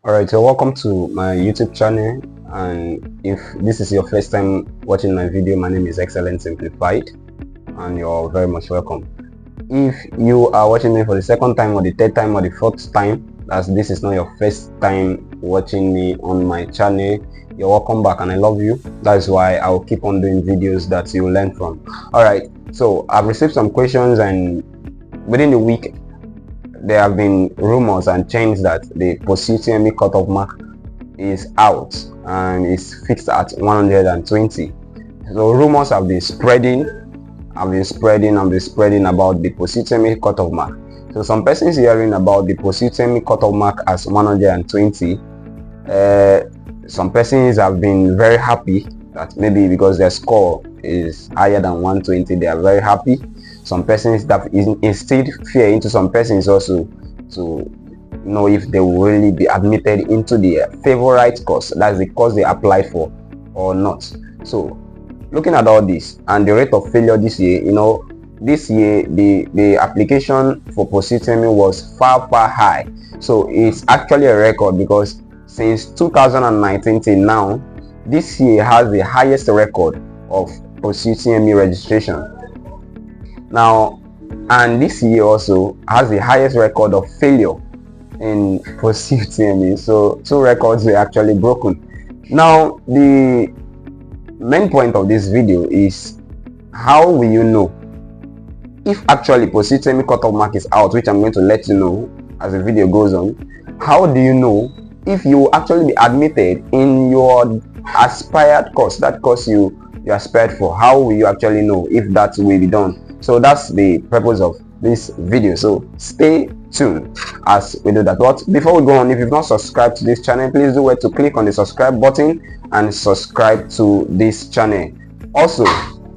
Alright, so welcome to my YouTube channel, and if this is your first time watching my video, my name is Excellence Simplified and you're very much welcome. If you are watching me for the second time or the third time or the fourth time, as this is not your first time watching me on my channel, you're welcome back and I love you. That's why I'll keep on doing videos that you will learn from. Alright, so I've received some questions, and within the week there have been rumors and changes that the post-UTME cutoff mark is out and is fixed at 120. So rumors have been spreading about the post-UTME cutoff mark. So some persons hearing about the post-UTME cutoff mark as 120. Some persons have been very happy that maybe because their score is higher than 120, they are very happy. Some persons that instilled fear into some persons also to know if they will really be admitted into the favorite course, that's the course they applied for, or not. So looking at all this and the rate of failure this year, this year the application for post-UTME was far high. So it's actually a record, because since 2019 till now, this year has the highest record of post-UTME registration. Now, and this year also has the highest record of failure in post-UTME. So two records were actually broken. Now, the main point of this video is, how will you know if actually post-UTME cutoff mark is out, which I'm going to let you know as the video goes on. How do you know if you will actually be admitted in your aspired course, that course you aspired for? How will you actually know if that will be done? So that's the purpose of this video, so stay tuned as we do that. But before we go on, if you've not subscribed to this channel, please do wait to click on the subscribe button and subscribe to this channel. Also,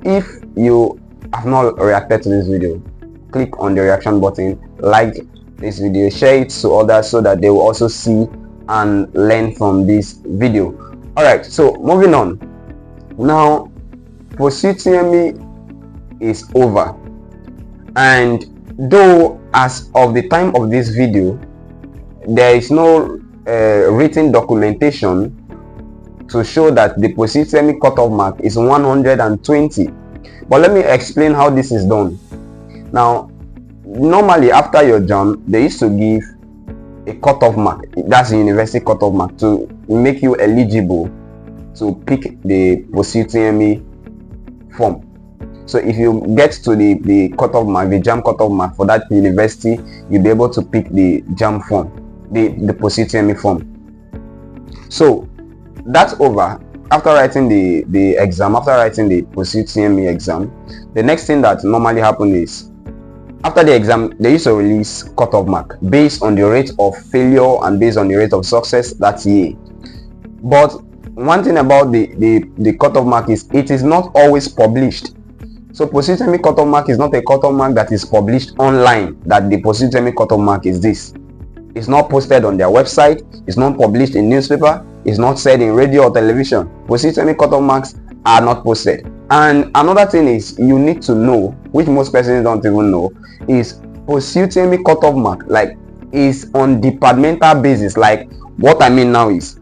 if you have not reacted to this video, click on the reaction button, like this video, share it to others so that they will also see and learn from this video. All right, so moving on. Now, post-UTME is over, and though as of the time of this video there is no written documentation to show that the post-UTME cutoff mark is 120, but let me explain how this is done. Now, normally after your JAMB, they used to give a cutoff mark, that's the university cutoff mark, to make you eligible to pick the post-UTME form. So if you get to the cutoff mark, the JAMB cutoff mark for that university, you'll be able to pick the JAMB form, the post-UTME form. So that's over. After writing the exam, after writing the post-UTME exam, the next thing that normally happens is, after the exam, they used to release cutoff mark based on the rate of failure and based on the rate of success that year. But one thing about the cutoff mark is, it is not always published. So post-UTME cutoff mark is not a cutoff mark that is published online, that the post-UTME cutoff mark is this. It's not posted on their website, it's not published in newspaper, it's not said in radio or television. Post-UTME cutoff marks are not posted. And another thing is, you need to know, which most persons don't even know, is post-UTME cutoff mark is on departmental basis. Like, what I mean now is,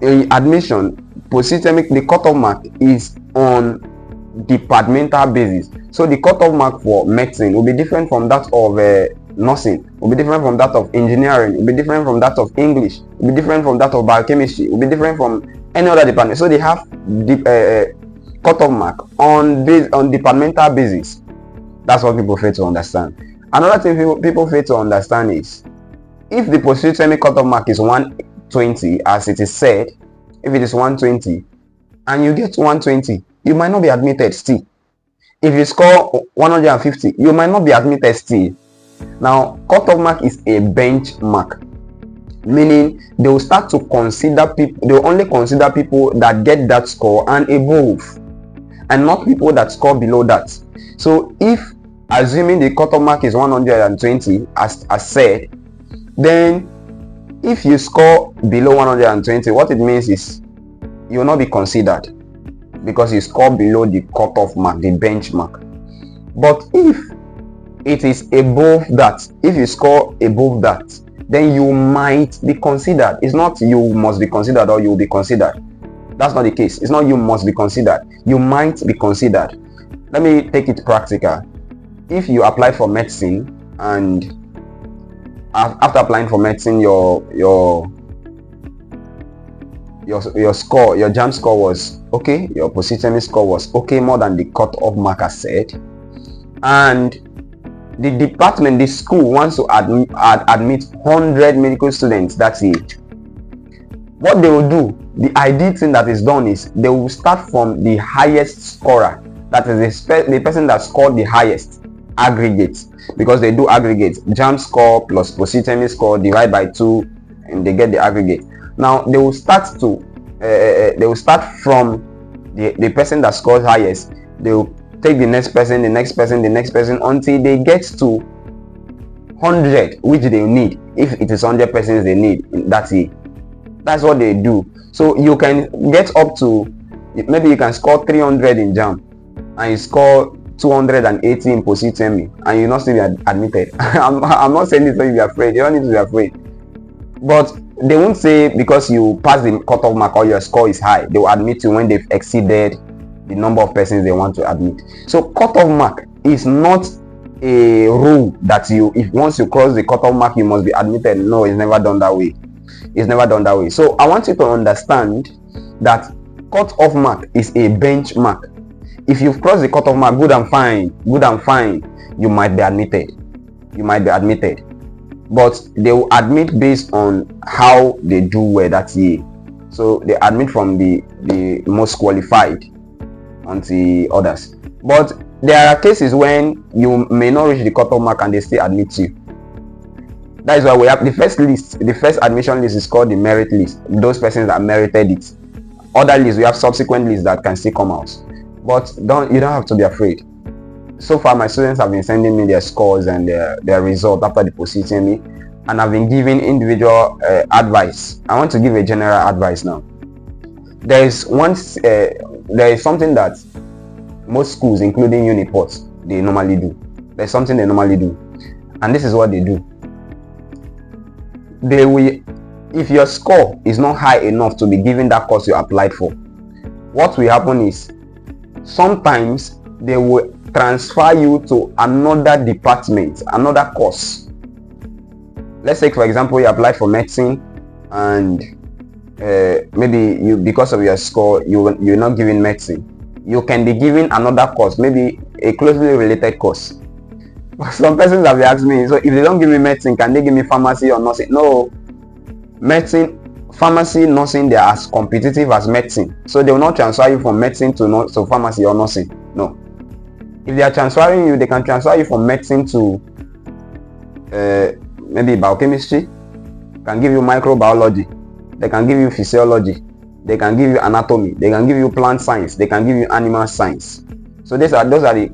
in admission, post-UTME, the cutoff mark is on departmental basis. So the cutoff mark for medicine will be different from that of nursing, will be different from that of engineering, will be different from that of English, will be different from that of biochemistry, will be different from any other department. So they have cutoff mark on departmental basis. That's what people fail to understand. Another thing people fail to understand is, if the post-UTME cutoff mark is 120, as it is said, if it is 120 and you get 120, you might not be admitted still. If you score 150, you might not be admitted still. Now, cutoff mark is a benchmark, meaning they will start to consider people, they will only consider people that get that score and above, and not people that score below that. So if, assuming the cutoff mark is 120 as said, then if you score below 120, what it means is you will not be considered, because you score below the cutoff mark, the benchmark. But if it is above that, if you score above that, then you might be considered. It's not you must be considered or you will be considered. That's not the case. It's not you must be considered. You might be considered. Let me take it practical. If you apply for medicine and after applying for medicine, your score, your JAMB score was okay, your post-UTME score was okay, more than the cut-off mark has said, and the department, the school wants to admit 100 medical students. That's it. What they will do, the ideal thing that is done is they will start from the highest scorer, that is the person that scored the highest aggregate, because they do aggregate JAMB score plus post-UTME score, divide by 2, and they get the aggregate. Now they will start from the person that scores highest. They will take the next person, the next person, the next person, until they get to 100, which they need. If it is 100 persons they need, that's it. That's what they do. So you can get up to, maybe you can score 300 in JAMB and you score 280 in post-UTME and you not still be admitted. I'm not saying this so you be afraid. You don't need to be afraid. But they won't say because you pass the cutoff mark or your score is high, they will admit you when they've exceeded the number of persons they want to admit. So cutoff mark is not a rule that if once you cross the cutoff mark you must be admitted. No, it's never done that way. It's never done that way. So I want you to understand that cutoff mark is a benchmark. If you've crossed the cutoff mark, good and fine, you might be admitted. But they will admit based on how they do well that year. So they admit from the most qualified until others. But there are cases when you may not reach the cutoff mark and they still admit you. That is why we have the first list. The first admission list is called the merit list. Those persons that merited it. Other lists, we have subsequent lists that can still come out. But you don't have to be afraid. So far, my students have been sending me their scores and their result after the post-UTME, and I've been giving individual advice. I want to give a general advice now. There is something that most schools, including Uniports, they normally do. There's something they normally do, and this is what they do. They will, if your score is not high enough to be given that course you applied for, what will happen is sometimes they will transfer you to another department, another course. Let's say, for example, you apply for medicine and maybe because of your score you're not given medicine. You can be given another course, maybe a closely related course. Some persons have asked me, so if they don't give me medicine, can they give me pharmacy or nursing? No, medicine, pharmacy, nursing, they are as competitive as medicine. So they will not transfer you from medicine to pharmacy or nursing. No. If they are transferring you, they can transfer you from medicine to maybe biochemistry, can give you microbiology, they can give you physiology, they can give you anatomy, they can give you plant science, they can give you animal science. So those are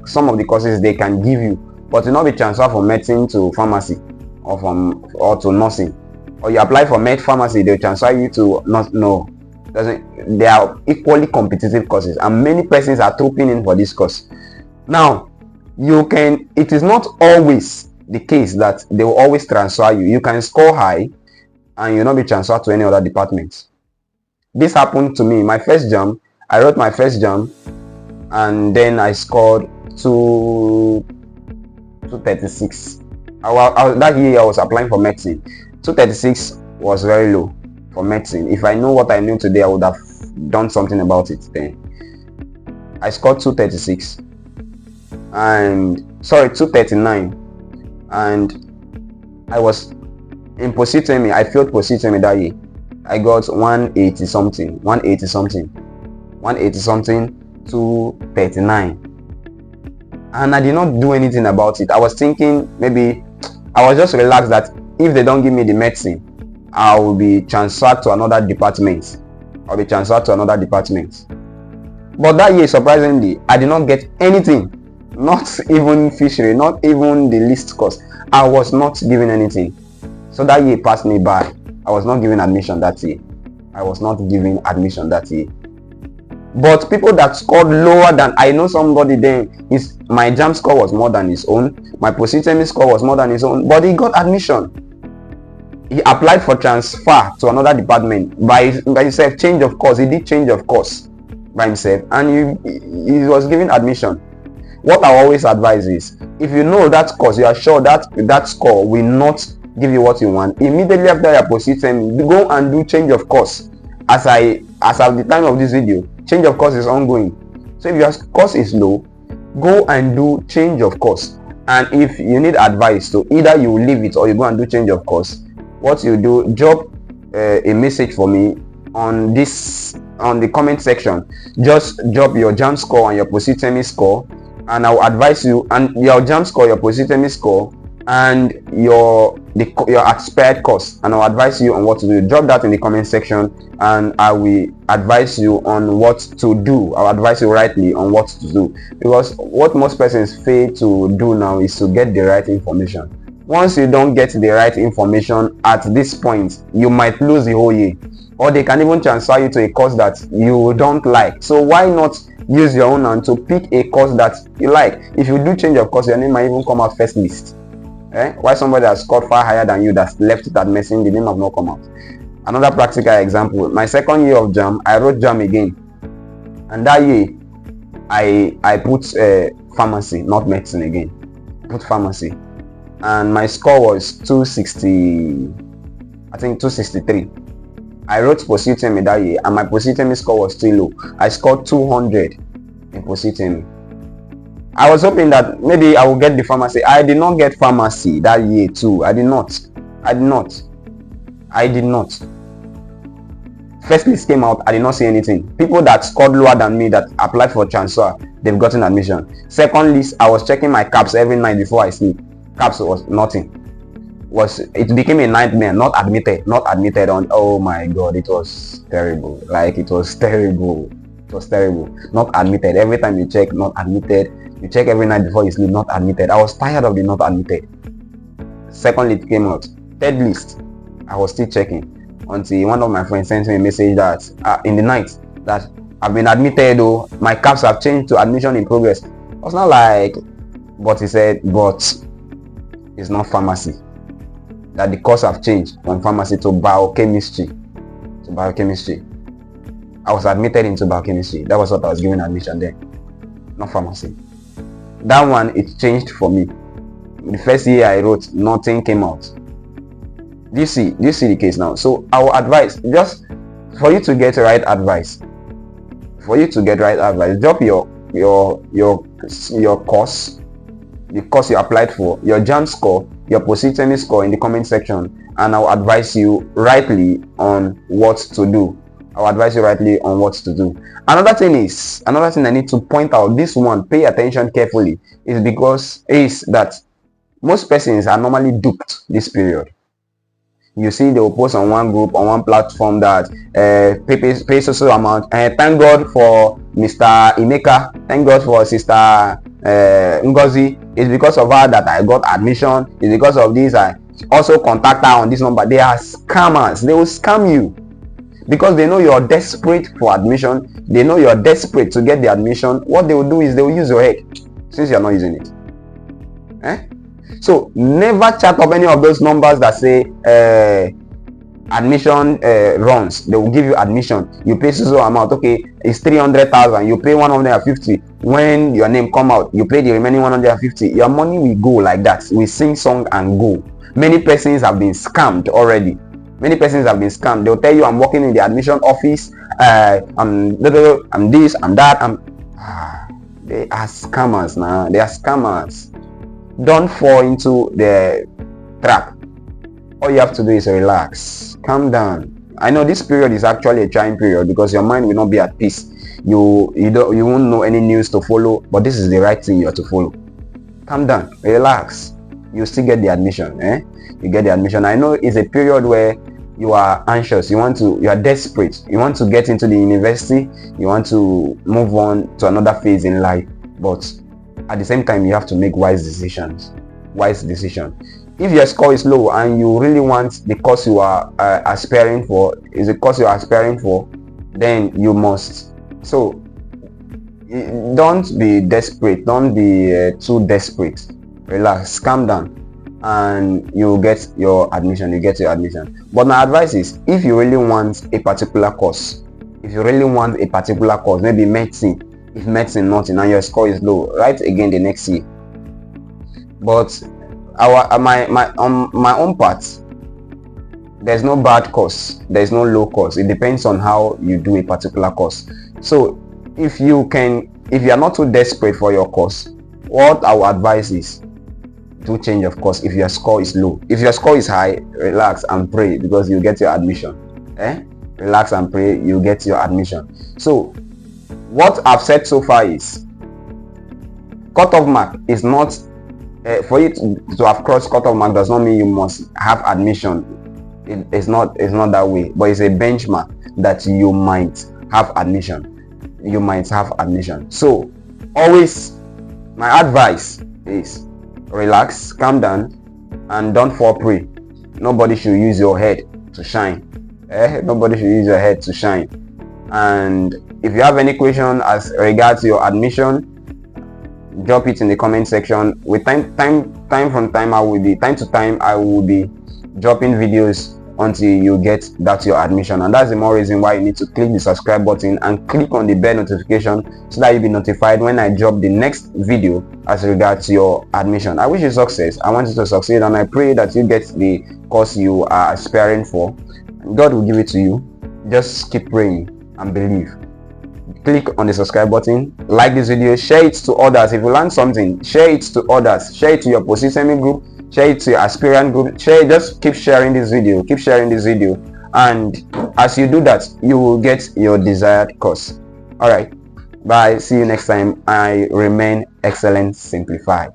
some of the courses they can give you, but will not be transferred from medicine to pharmacy or to nursing. Or you apply for med pharmacy, they will transfer you to no. They are equally competitive courses, and many persons are trooping in for this course. Now, it is not always the case that they will always transfer you. You can score high and you'll not be transferred to any other department. This happened to me. My first JAMB, I wrote my first JAMB and then I scored 236. That year I was applying for medicine. 236 was very low for medicine. If I know what I knew today, I would have done something about it then. I scored 236 and 239, and I was in post-UTME. I failed post-UTME that year. I got 180 something, 239, and I did not do anything about it. I was thinking maybe I was just relaxed that if they don't give me the medicine, I will be transferred to another department. But that year, surprisingly, I did not get anything. Not even fishery, not even the least course. I was not given anything. So that year passed me by. I was not given admission that year. But people that scored lower than, I know somebody then, my JAMB score was more than his own, my post-UTME score was more than his own, but he got admission. he applied for transfer to another department by himself. Change of course, he did change of course by himself, and he was given admission. What I always advise is, if you know that course, you are sure that that score will not give you what you want, immediately after your position, go and do change of course. As of the time of this video, change of course is ongoing. So if your course is low, go and do change of course. And if you need advice, so either you leave it or you go and do change of course, what you do, drop a message for me on the comment section. Just drop your JAMB score and your post-UTME score, and I'll advise you, and your JAMB score, your post-UTME score, and your expired course, and I'll advise you on what to do. Drop that in the comment section and I will advise you on what to do. I'll advise you rightly on what to do, because what most persons fail to do now is to get the right information. Once you don't get the right information at this point, you might lose the whole year, or they can even transfer you to a course that you don't like. So why not use your own hand to pick a course that you like? If you do change of course, your name might even come out first list. Why somebody has scored far higher than you, that's left it at missing, the name have not come out. Another practical example, my second year of JAMB, I wrote JAMB again, and that year I put pharmacy, not medicine again. I put pharmacy, and my score was 260, I think 263. I wrote post-UTME that year, and my post-UTME score was still low. I scored 200 in post-UTME. I was hoping that maybe I will get the pharmacy. I did not get pharmacy that year too. I did not. First list came out, I did not see anything. People that scored lower than me that applied for transfer, they've gotten admission. Second list, I was checking my caps every night before I sleep. Caps was nothing. It became a nightmare. Not admitted on. Oh my god, it was terrible. It was terrible. Not admitted. Every time you check, not admitted. You check every night before you sleep, not admitted. I was tired of the not admitted. Second list came out. Third list, I was still checking until one of my friends sent me a message that in the night that I've been admitted though, my caps have changed to admission in progress. I was not like, but he said, but it's not pharmacy. That the course have changed from pharmacy to biochemistry. I was admitted into biochemistry. That was what I was given admission there, not pharmacy. That one, it changed for me. The first year I wrote, nothing came out. Do you see the case now? So I will advise, just for you to get right advice, drop your course, the course you applied for, your JAMB score, your post-UTME score in the comment section, and I'll advise you rightly on what to do. Another thing I need to point out, this one, pay attention carefully, is that most persons are normally duped this period. You see, they will post on one group, on one platform that pay so amount. Thank God for Mr. Emeka. Thank God for Sister Ngozi. It's because of her that I got admission. It's because of this I also contact her on this number. They are scammers. They will scam you because they know you're desperate for admission. They know you're desperate to get the admission. What they will do is they will use your head since you're not using it. So never chat up any of those numbers that say admission runs. They will give you admission. You pay so amount. Okay, it's 300,000. You pay 150. When your name come out, you pay the remaining 150. Your money will go like that. We sing song and go. Many persons have been scammed already. They'll tell you, I'm working in the admission office. I'm this, I'm that. They are scammers now. They are scammers. Don't fall into the trap. All you have to do is relax, calm down. I know this period is actually a trying period because your mind will not be at peace. You won't know any news to follow, but this is the right thing you have to follow. Calm down, relax. You still get the admission. You get the admission. I know it's a period where you are anxious, you are desperate, you want to get into the university, you want to move on to another phase in life, but at the same time you have to make wise decision. If your score is low and you really want the course you are aspiring for, then you must. So don't be desperate, don't be too desperate. Relax, calm down. and you get your admission. But my advice is, if you really want a particular course, maybe medicine, if medicine nothing and your score is low, write again the next year. But my own part, there's no bad course, there's no low course. It depends on how you do a particular course. So if you are not too desperate for your course, what I would advise is do change of course. If your score is low, if your score is high, relax and pray, because you get your admission. Relax and pray, you get your admission. So what I've said so far is, cutoff mark is not for you to have crossed cutoff mark does not mean you must have admission. It's not that way, but it's a benchmark that you might have admission. So always, my advice is relax, calm down, and don't fall prey. Nobody should use your head to shine. Nobody should use your head to shine. And if you have any question as regards your admission, drop it in the comment section. With time to time I will be dropping videos until you get that your admission. And that's the more reason why you need to click the subscribe button and click on the bell notification, so that you'll be notified when I drop the next video as regards your admission. I wish you success. I want you to succeed, and I pray that you get the course you are aspiring for. God will give it to you. Just keep praying and believe. Click on the subscribe button, like this video, share it to others. If you learn something, share it to others. Share it to your post-semi group, share it to your aspirant group. Just keep sharing this video, and as you do that, you will get your desired course. All right, bye, see you next time. I remain Excellence Simplified.